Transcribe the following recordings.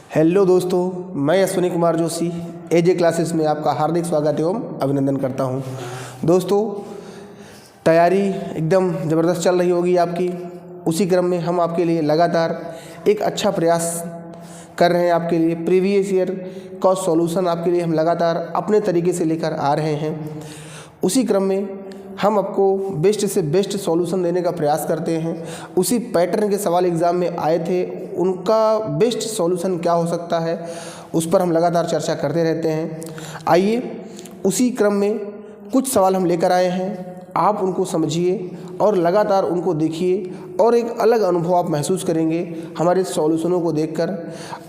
Hello दोस्तों, मैं अश्विनी कुमार जोशी एजे classes में आपका हार्दिक स्वागत एवं अभिनंदन करता हूं। दोस्तों, तैयारी एकदम ज़बरदस्त चल रही होगी आपकी। उसी क्रम में हम आपके लिए लगातार एक अच्छा प्रयास कर रहे हैं। आपके लिए प्रीवियस ईयर का सॉल्यूशन आपके लिए हम लगातार अपने तरीके से लेकर आ रहे हैं। उसी क्रम में हम आपको बेस्ट से बेस्ट सॉल्यूशन देने का प्रयास करते हैं। उसी पैटर्न के सवाल एग्ज़ाम में आए थे, उनका बेस्ट सॉल्यूशन क्या हो सकता है, उस पर हम लगातार चर्चा करते रहते हैं। आइए उसी क्रम में कुछ सवाल हम लेकर आए हैं, आप उनको समझिए और लगातार उनको देखिए और एक अलग अनुभव आप महसूस करेंगे हमारे सॉल्यूशनों को देखकर।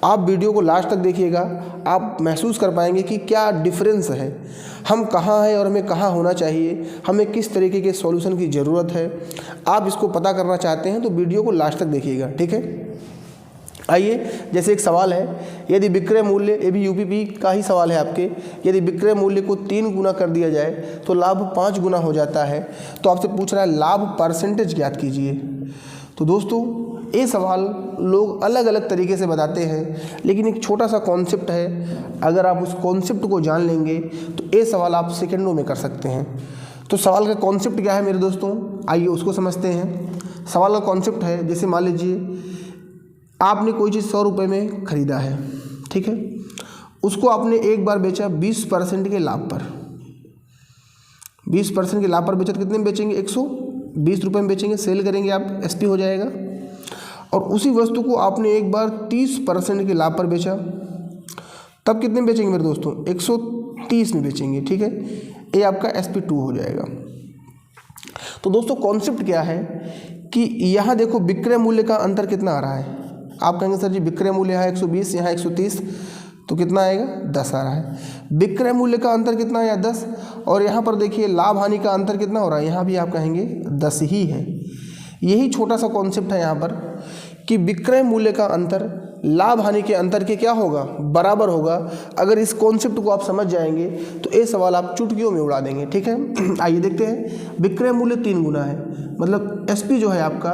आप वीडियो को लास्ट तक देखिएगा, आप महसूस कर पाएंगे कि क्या डिफरेंस है, हम कहाँ हैं और हमें कहाँ होना चाहिए, हमें किस तरीके के सॉल्यूशन की ज़रूरत है। आप इसको पता करना चाहते हैं तो वीडियो को लास्ट तक देखिएगा, ठीक है। आइए, जैसे एक सवाल है, यदि विक्रय मूल्य, ये भी यूपीपी का ही सवाल है आपके, यदि विक्रय मूल्य को 3 गुना कर दिया जाए तो लाभ 5 गुना हो जाता है। तो आपसे पूछ रहा है लाभ परसेंटेज ज्ञात कीजिए। तो दोस्तों, ये सवाल लोग अलग अलग तरीके से बताते हैं, लेकिन एक छोटा सा कॉन्सेप्ट है। अगर आप उस कॉन्सेप्ट को जान लेंगे तो ये सवाल आप सेकंडों में कर सकते हैं। तो सवाल का कॉन्सेप्ट क्या है मेरे दोस्तों, आइए उसको समझते हैं। सवाल का कॉन्सेप्ट है, जैसे मान लीजिए आपने कोई चीज़ 100 रुपये में ख़रीदा है, ठीक है। उसको आपने एक बार बेचा 20% के लाभ पर। 20% के लाभ पर बेचा तो कितने में बेचेंगे, 120 रुपये में बेचेंगे, सेल करेंगे आप, एसपी हो जाएगा। और उसी वस्तु को आपने एक बार 30% के लाभ पर बेचा, तब कितने में बेचेंगे मेरे दोस्तों, 130 में बेचेंगे, ठीक है। ये आपका SP2 हो जाएगा। तो दोस्तों, कॉन्सेप्ट क्या है कि यहाँ देखो विक्रय मूल्य का अंतर कितना आ रहा है। आप कहेंगे सर जी विक्रय मूल्य यहाँ 120, यहाँ 130, तो कितना आएगा, 10 आ रहा है। विक्रय मूल्य का अंतर कितना है, 10। और यहाँ पर देखिए लाभ हानि का अंतर कितना हो रहा है, यहाँ भी आप कहेंगे 10 ही है। यही छोटा सा कॉन्सेप्ट है यहाँ पर कि विक्रय मूल्य का अंतर लाभ हानि के अंतर के क्या होगा, बराबर होगा। अगर इस कॉन्सेप्ट को आप समझ जाएंगे तो ये सवाल आप चुटकियों में उड़ा देंगे, ठीक है। आइए देखते हैं। विक्रय मूल्य 3 गुना है, मतलब SP जो है आपका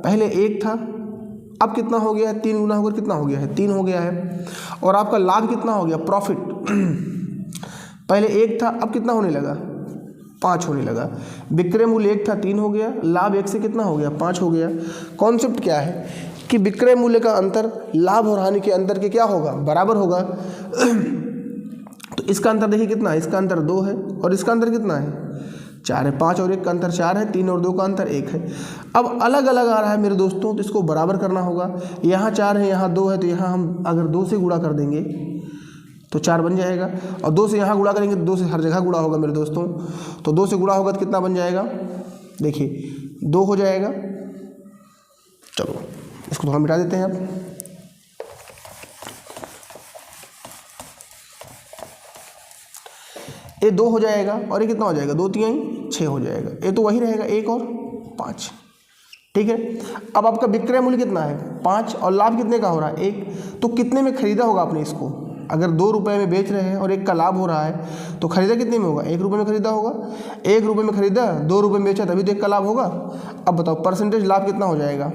पहले 1 था, अब कितना हो गया है, 3 गुना होकर कितना हो गया है, 3 हो गया है। और आपका लाभ कितना हो गया, प्रॉफिट, पहले 1 था, अब कितना होने लगा, 5 होने लगा। विक्रय मूल्य 1 था, 3 हो गया, लाभ 1 से कितना हो गया, 5 हो गया। कॉन्सेप्ट क्या है कि विक्रय मूल्य का अंतर लाभ और हानि के अंतर के क्या होगा, बराबर होगा। तो इसका अंतर देखिए कितना है, इसका अंतर 2 है और इसका अंतर कितना है, 4 है। 5 और 1 का अंतर 4 है, 3 और 2 का अंतर 1 है। अब अलग अलग आ रहा है मेरे दोस्तों, तो इसको बराबर करना होगा। यहाँ 4 है, यहाँ 2 है, तो यहाँ हम अगर 2 से गुणा कर देंगे तो 4 बन जाएगा। और 2 से यहाँ गुणा करेंगे तो 2 से हर जगह गुणा होगा मेरे दोस्तों। तो 2 से गुणा होगा तो कितना बन जाएगा, देखिए 2 हो जाएगा। चलो इसको थोड़ा मिटा देते हैं आप। ये 2 हो जाएगा और ये कितना हो जाएगा, 2 3 6 हो जाएगा। ये तो वही रहेगा, 1 और 5, ठीक है। अब आपका विक्रय मूल्य कितना है, 5, और लाभ कितने का हो रहा है, 1। तो कितने में खरीदा होगा आपने इसको, अगर 2 रुपये में बेच रहे हैं और 1 का लाभ हो रहा है तो खरीदा कितने में होगा, 1 रुपये में खरीदा होगा। 1 रुपये में खरीदा, 2 रुपये में बेचा, तभी तो 1 का लाभ होगा। अब बताओ परसेंटेज लाभ कितना हो जाएगा,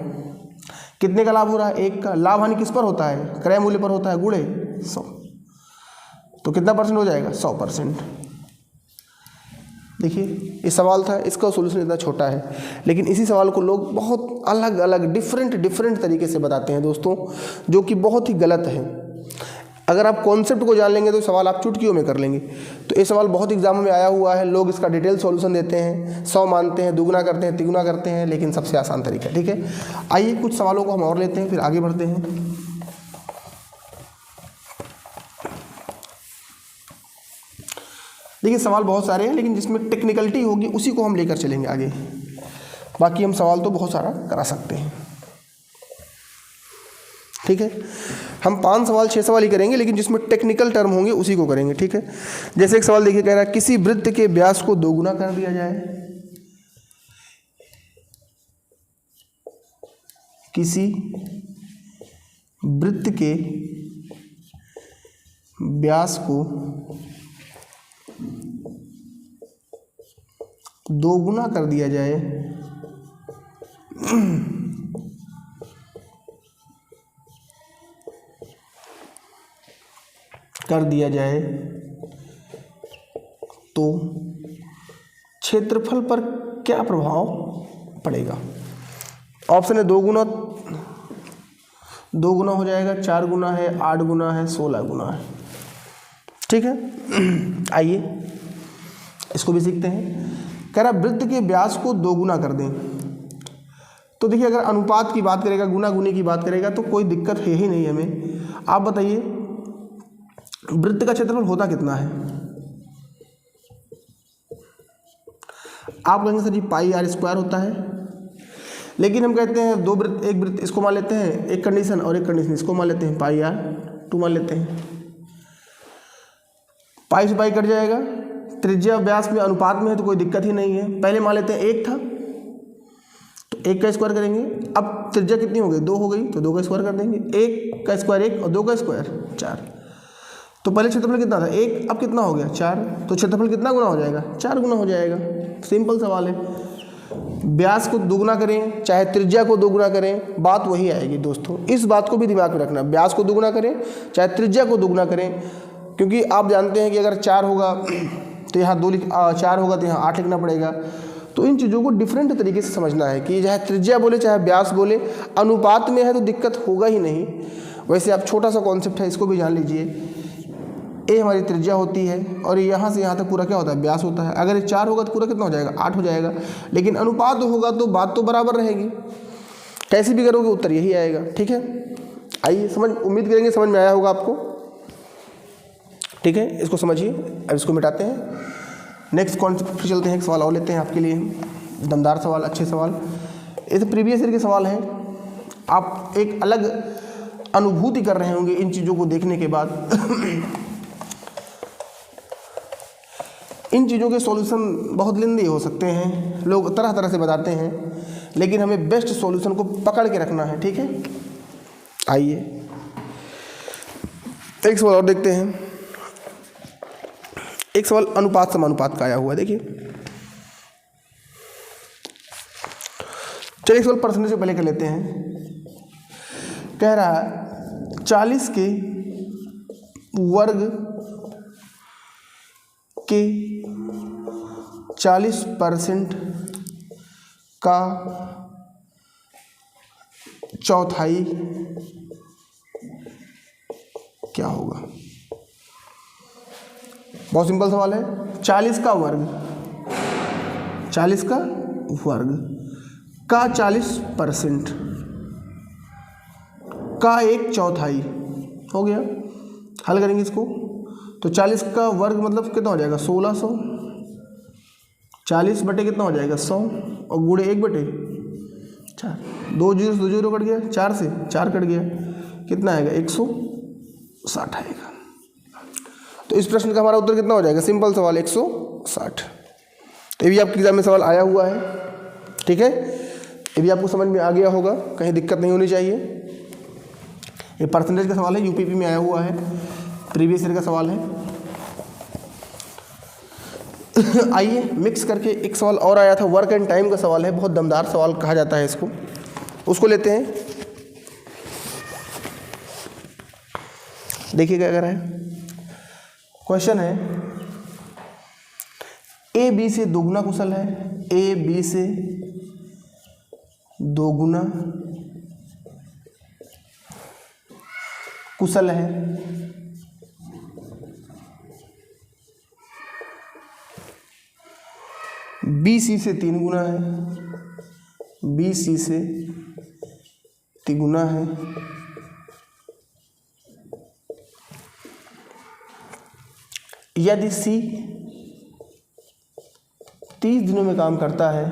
कितने का लाभ हो रहा है, 1 का। लाभ हानि किस पर होता है, क्रय मूल्य पर होता है, गुणे 100, तो कितना परसेंट हो जाएगा, 100%। देखिए ये सवाल था, इसका सॉल्यूशन इतना छोटा है, लेकिन इसी सवाल को लोग बहुत अलग अलग डिफरेंट तरीके से बताते हैं दोस्तों, जो कि बहुत ही गलत है। अगर आप कॉन्सेप्ट को जान लेंगे तो सवाल आप चुटकियों में कर लेंगे। तो ये सवाल बहुत एग्जामों में आया हुआ है, लोग इसका डिटेल सॉल्यूशन देते हैं, 100 मानते हैं, दुगुना करते हैं, तिगुना करते हैं, लेकिन सबसे आसान तरीका, ठीक है। आइए कुछ सवालों को हम और लेते हैं, फिर आगे बढ़ते हैं। देखिए सवाल बहुत सारे हैं, लेकिन जिसमें टेक्निकलिटी होगी उसी को हम लेकर चलेंगे आगे। बाकी हम सवाल तो बहुत सारा करा सकते हैं, ठीक है। हम 5 सवाल 6 सवाल ही करेंगे, लेकिन जिसमें टेक्निकल टर्म होंगे उसी को करेंगे, ठीक है। जैसे एक सवाल देखिए, कह रहा है किसी वृत्त के व्यास को 2 गुना कर दिया जाए। किसी वृत्त के व्यास को 2 गुना कर दिया जाए कर दिया जाए तो क्षेत्रफल पर क्या प्रभाव पड़ेगा। ऑप्शन है 2 गुना, 2 गुना हो जाएगा, 4 गुना है, 8 गुना है, 16 गुना है। ठीक है, आइए इसको भी सीखते हैं। कह रहा वृत्त के व्यास को 2 गुना कर दें। तो देखिए अगर अनुपात की बात करेगा, गुना गुनी की बात करेगा तो कोई दिक्कत है ही नहीं हमें। आप बताइए वृत्त का क्षेत्रफल होता कितना है। आप कहेंगे sir ji pi R square होता है, लेकिन हम कहते हैं 2 वृत्त, एक वृत्त इसको मान लेते हैं, एक कंडीशन और एक कंडीशन इसको मान लेते हैं, पाई आर 2 मान लेते हैं। पाई से पाई कट जाएगा, त्रिज्या व्यास में अनुपात में है तो कोई दिक्कत ही नहीं है। पहले मान लेते हैं 1 था तो 1 का स्क्वायर करेंगे। अब त्रिज्या कितनी हो गई, 2 हो गई तो 2 का स्क्वायर कर देंगे। 1 का स्क्वायर 1 और 2 का स्क्वायर 4। तो पहले क्षेत्रफल कितना था 1, अब कितना हो गया 4, तो क्षेत्रफल कितना गुना हो जाएगा, 4 गुना हो जाएगा। सिंपल सवाल है। व्यास को 2 गुना करें चाहे त्रिज्या को 2 गुना करें, बात वही आएगी दोस्तों। इस बात को भी दिमाग में रखना, व्यास को 2 गुना करें चाहे त्रिज्या को 2 गुना करें, क्योंकि आप जानते हैं कि अगर 4 होगा तो यहाँ 4 होगा तो यहाँ 8 लिखना पड़ेगा। तो इन चीज़ों को डिफरेंट तरीके से समझना है कि चाहे त्रिज्या बोले चाहे व्यास बोले, अनुपात में है तो दिक्कत होगा ही नहीं। वैसे आप छोटा सा कॉन्सेप्ट है, इसको भी जान लीजिए। ए हमारी त्रिज्या होती है और यहाँ से यहाँ तक पूरा क्या होता है, व्यास होता है। अगर ये 4 होगा तो पूरा कितना हो जाएगा, 8 हो जाएगा। लेकिन अनुपात होगा तो बात तो बराबर रहेगी, कैसे भी करोगे उत्तर यही आएगा। ठीक है, आइए समझ, उम्मीद करेंगे समझ में आया होगा आपको। ठीक है, इसको समझिए। अब इसको मिटाते हैं, नेक्स्ट कॉन्सेप्ट पर चलते हैं। एक सवाल और लेते हैं आपके लिए, दमदार सवाल, अच्छे सवाल। ये तो प्रीवियस ईयर के सवाल हैं, आप एक अलग अनुभूति कर रहे होंगे इन चीज़ों को देखने के बाद। इन चीज़ों के सॉल्यूशन बहुत लेंदी हो सकते हैं, लोग तरह तरह से बताते हैं, लेकिन हमें बेस्ट सॉल्यूशन को पकड़ के रखना है। ठीक है, आइए एक सवाल और देखते हैं। एक सवाल अनुपात समानुपात का आया हुआ है, देखिए। चलिए सवाल परसेंटेज से पहले कर लेते हैं। कह रहा है 40 के वर्ग के 40% का चौथाई क्या होगा। बहुत सिंपल सवाल है। 40 का वर्ग, 40 का वर्ग का 40% का 1/4 हो गया। हल करेंगे इसको तो 40 का वर्ग मतलब कितना हो जाएगा 1600, 40 बटे कितना हो जाएगा 100 और गुणे 1/4, 2 जीरो से 2 जीरो कट गया, 4 से 4 कट गया, कितना आएगा 160 आएगा। तो इस प्रश्न का हमारा उत्तर कितना हो जाएगा, सिंपल सवाल 160। ये भी आपके एग्जाम में सवाल आया हुआ है। ठीक है, ये भी आपको समझ में आ गया होगा, कहीं दिक्कत नहीं होनी चाहिए। ये परसेंटेज का सवाल है, यूपीपी में आया हुआ है, प्रीवियस ईयर का सवाल है। आइए मिक्स करके एक सवाल और आया था, वर्क एंड टाइम का सवाल है, बहुत दमदार सवाल कहा जाता है इसको, उसको लेते हैं। देखिए क्या कह रहा है, क्वेश्चन है ए बी से दोगुना कुशल है, ए बी से दोगुना कुशल है, बी सी से 3 गुना है, बी सी से 3 गुना है, यदि सी 30 दिनों में काम करता है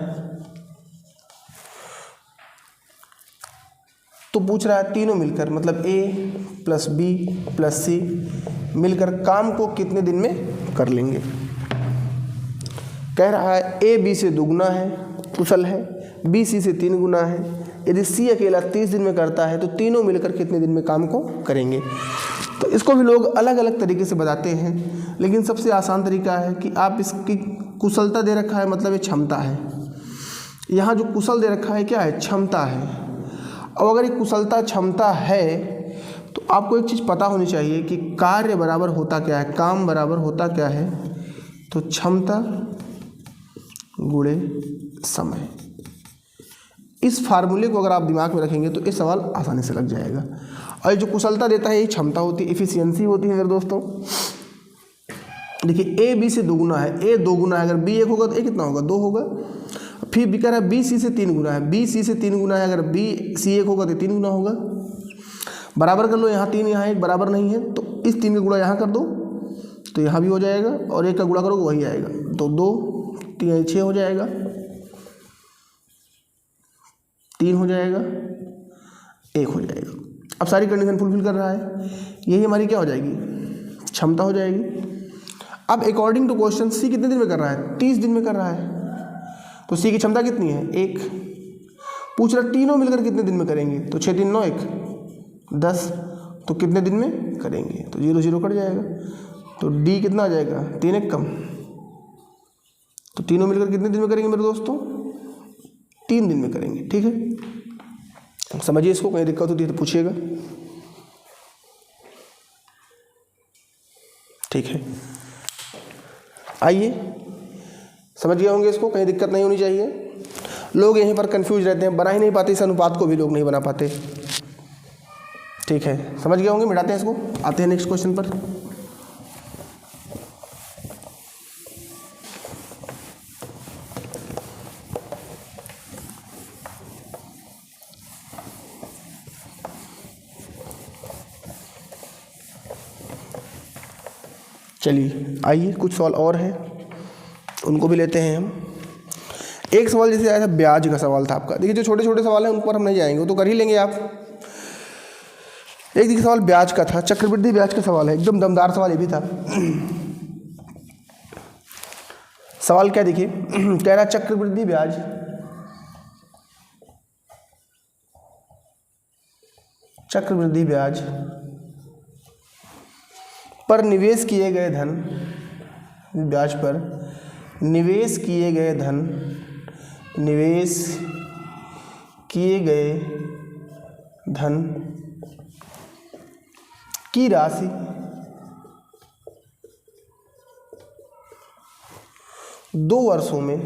तो पूछ रहा है तीनों मिलकर, मतलब ए प्लस बी प्लस सी मिलकर काम को कितने दिन में कर लेंगे। कह रहा है ए बी से दोगुना है, कुशल है, बी सी से 3 गुना है, यदि सी अकेला 30 दिन में करता है तो तीनों मिलकर कितने दिन में काम को करेंगे। तो इसको भी लोग अलग अलग तरीके से बताते हैं, लेकिन सबसे आसान तरीका है कि आप इसकी कुशलता दे रखा है, मतलब ये क्षमता है। यहाँ जो कुशल दे रखा है क्या है, क्षमता है। और अगर ये कुशलता क्षमता है तो आपको एक चीज़ पता होनी चाहिए कि कार्य बराबर होता क्या है, काम बराबर होता क्या है, तो क्षमता गुणे समय। इस फार्मूले को अगर आप दिमाग में रखेंगे तो ये सवाल आसानी से लग जाएगा। और जो कुशलता देता है ये क्षमता होती है, एफिशिएंसी होती है मेरे दोस्तों। देखिए ए बी से 2 गुना है, ए 2 गुना है, अगर बी 1 होगा तो ए कितना होगा, 2 होगा। फिर बी कह रहा है बी सी से 3 गुना है, बी सी से 3 गुना है, अगर बी सी 1 होगा तो 3 गुना होगा। बराबर कर लो, यहाँ 3 यहाँ 1 बराबर नहीं है, तो इस 3 का गुणा यहाँ कर दो तो यहाँ भी हो जाएगा, और 1 का गुणा करोगे वही आएगा, तो 2 3 6 हो जाएगा, 3 हो जाएगा, 1 हो जाएगा। अब सारी कंडीशन फुलफिल कर रहा है, यही हमारी क्या हो जाएगी, क्षमता हो जाएगी। अब अकॉर्डिंग टू क्वेश्चन सी कितने दिन में कर रहा है, 30 दिन में कर रहा है, तो सी की क्षमता कितनी है, 1। पूछ रहा तीनों मिलकर कितने दिन में करेंगे, तो 6 3 9 1 10, तो कितने दिन में करेंगे, तो 0 0 कट जाएगा, तो डी कितना आ जाएगा, 3 1 कम, तो तीनों मिलकर कितने दिन में करेंगे मेरे दोस्तों, 3 दिन में करेंगे। ठीक है, समझिए इसको, कहीं दिक्कत होती है तो पूछिएगा। ठीक है, आइए समझ गए होंगे इसको, कहीं दिक्कत नहीं होनी चाहिए। लोग यहीं पर कंफ्यूज रहते हैं, बना ही नहीं पाते, इस अनुपात को भी लोग नहीं बना पाते। ठीक है, समझ गए होंगे, मिटाते हैं इसको, आते हैं नेक्स्ट क्वेश्चन पर। चलिए आइए, कुछ सवाल और हैं, उनको भी लेते हैं हम। एक सवाल जैसे आया था, ब्याज का सवाल था आपका। देखिए जो छोटे छोटे सवाल हैं उन पर हम नहीं जाएंगे, वो तो कर ही लेंगे आप। एक देखिए सवाल ब्याज का था, चक्रवृद्धि ब्याज का सवाल है, एकदम दमदार सवाल ये भी था। सवाल क्या देखिए, कह रहा चक्रवृद्धि ब्याज पर निवेश किए गए धन, ब्याज पर निवेश किए गए धन की राशि 2 वर्षों में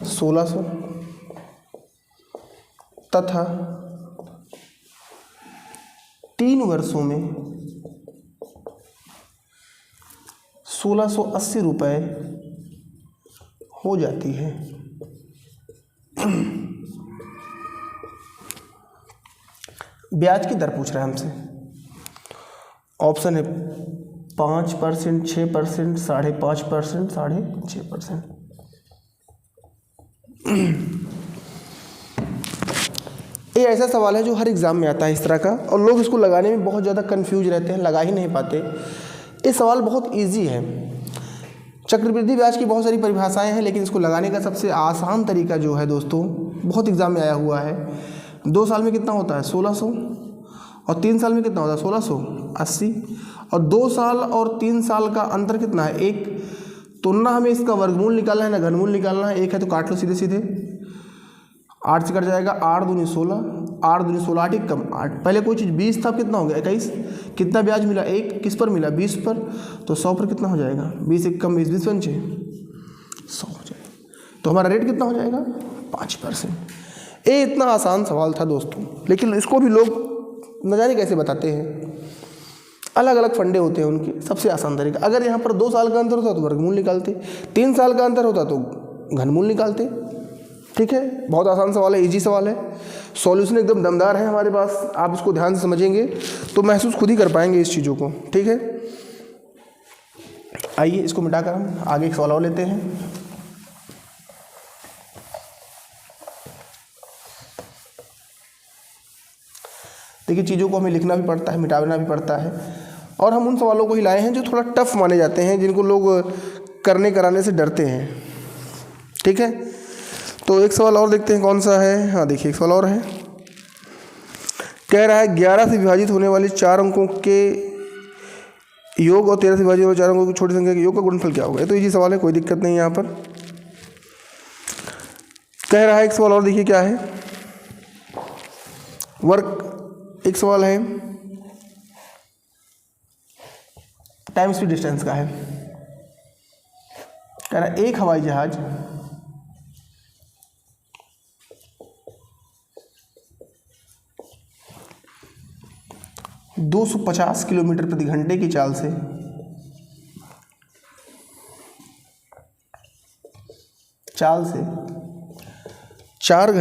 1600 तथा 3 वर्षों में 1680 रुपये हो जाती है। ब्याज की दर पूछ रहा है हमसे। ऑप्शन है 5%, 6%, 5.5%, 6.5%। ये ऐसा सवाल है जो हर एग्ज़ाम में आता है इस तरह का, और लोग इसको लगाने में बहुत ज़्यादा कंफ्यूज रहते हैं, लगा ही नहीं पाते। ये सवाल बहुत इजी है। चक्रवृद्धि ब्याज की बहुत सारी परिभाषाएं हैं, लेकिन इसको लगाने का सबसे आसान तरीका जो है दोस्तों, बहुत एग्ज़ाम में आया हुआ है। 2 साल में कितना होता है 1600, और 3 साल में कितना होता है 1680, और 2 साल और 3 साल का अंतर कितना है 1। तो ना हमें इसका वर्गमूल निकालना है ना घनमूल निकालना है, 1 है तो काट लो सीधे सीधे, 8 से कट जाएगा, 8 दूनी 16, 8 दूनी 16, 8 1 कम 8। पहले कोई चीज़ 20 था, कितना हो गया 21। कितना ब्याज मिला 1, किस पर मिला 20 पर, तो 100 पर कितना हो जाएगा 20 1 कम 20, 20 पंचे 100 हो जाएगा। तो हमारा रेट कितना हो जाएगा 5%। ये इतना आसान सवाल था दोस्तों, लेकिन इसको भी लोग न जाने कैसे बताते हैं, अलग अलग फंडे होते हैं उनके। सबसे आसान तरीका, अगर यहाँ पर 2 साल का अंतर होता तो वर्गमूल निकालते, 3 साल का अंतर होता तो घनमूल निकालते। ठीक है, बहुत आसान सवाल है, इजी सवाल है, सॉल्यूशन एकदम दमदार है हमारे पास। आप इसको ध्यान से समझेंगे तो महसूस खुद ही कर पाएंगे इस चीज़ों को। ठीक है, आइए इसको मिटाकर हम आगे एक सवाल और लेते हैं। देखिए चीज़ों को हमें लिखना भी पड़ता है, मिटाना भी पड़ता है, और हम उन सवालों को ही लाए हैं जो थोड़ा टफ माने जाते हैं, जिनको लोग करने कराने से डरते हैं। ठीक है, तो एक सवाल और देखते हैं कौन सा है। हाँ देखिए एक सवाल और है, कह रहा है 11 से विभाजित होने वाली 4 अंकों के योग और 13 से विभाजित होने वाले 4 अंकों की छोटी संख्या के योग का गुणनफल क्या होगा। तो ये सवाल है, कोई दिक्कत नहीं है यहाँ पर। कह रहा है एक सवाल और देखिए क्या है, वर्क एक सवाल है टाइम स्पीड डिस्टेंस का है। कह रहा है एक हवाई जहाज 250 किलोमीटर प्रति घंटे की चाल से 4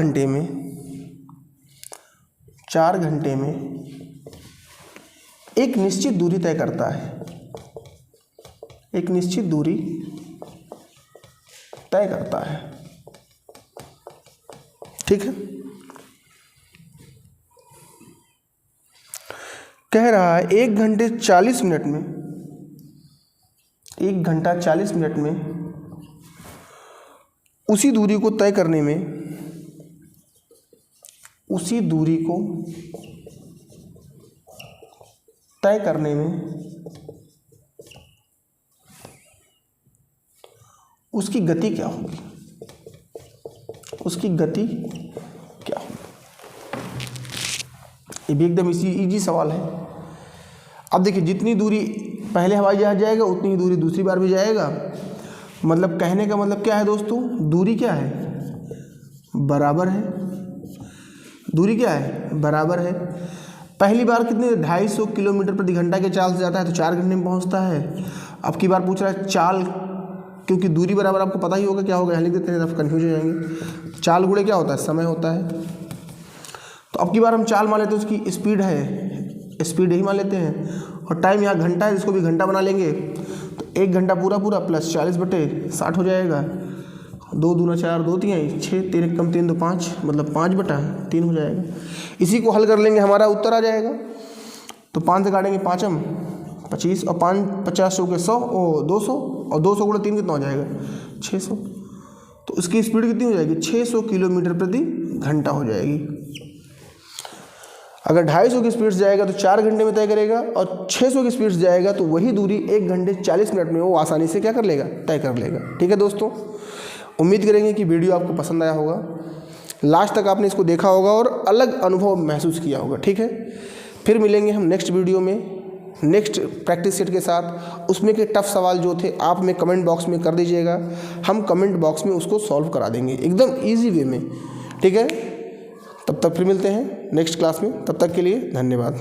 घंटे में एक निश्चित दूरी तय करता है, एक निश्चित दूरी तय करता है। ठीक है, कह रहा है 1 घंटे 40 मिनट में, 1 घंटा 40 मिनट में उसी दूरी को तय करने में, उसी दूरी को तय करने में उसकी गति क्या होगी, उसकी गति क्या होगी। ये भी एकदम इजी सवाल है। अब देखिए जितनी दूरी पहले हवाई जहाज जाएगा उतनी ही दूरी दूसरी बार भी जाएगा। मतलब कहने का मतलब क्या है दोस्तों, दूरी क्या है, बराबर है। दूरी क्या है, बराबर है। पहली बार कितने 250 किलोमीटर प्रति घंटा के चाल से जाता है तो 4 घंटे में पहुंचता है। अब की बार पूछ रहा है चाल, क्योंकि दूरी बराबर आपको पता ही होगा क्या होगा, यहाँ लिख देते हैं आप कन्फ्यूज हो जाएंगे। चाल गुणे क्या होता है, समय होता है। तो अब की बार हम चाल मान लेते हैं, उसकी स्पीड है, स्पीड ही मान लेते हैं। और टाइम यहाँ घंटा है, इसको भी घंटा बना लेंगे। तो 1 घंटा पूरा प्लस 40/60 हो जाएगा। 2 दूना 4, 2 तिहाई 6, 3 एक कम 3 2 5, मतलब 5/3 हो जाएगा। इसी को हल कर लेंगे, हमारा उत्तर आ जाएगा। तो 5 से काटेंगे 5 25 और 5 50 के 100 और 200 और 200 गुणा 3 कितना हो जाएगा 600। तो उसकी स्पीड कितनी हो जाएगी 600 किलोमीटर प्रति घंटा हो जाएगी। अगर 250 की स्पीड से जाएगा तो 4 घंटे में तय करेगा, और 600 की स्पीड से जाएगा तो वही दूरी 1 घंटे 40 मिनट में वो आसानी से क्या कर लेगा, तय कर लेगा। ठीक है दोस्तों, उम्मीद करेंगे कि वीडियो आपको पसंद आया होगा, लास्ट तक आपने इसको देखा होगा और अलग अनुभव महसूस किया होगा। ठीक है, फिर मिलेंगे हम नेक्स्ट वीडियो में नेक्स्ट प्रैक्टिस सेट के साथ। उसमें के टफ सवाल जो थे आप में कमेंट बॉक्स में कर दीजिएगा, हम कमेंट बॉक्स में उसको सॉल्व करा देंगे एकदम ईजी वे में। ठीक है, तब तक फिर मिलते हैं नेक्स्ट क्लास में, तब तक के लिए धन्यवाद।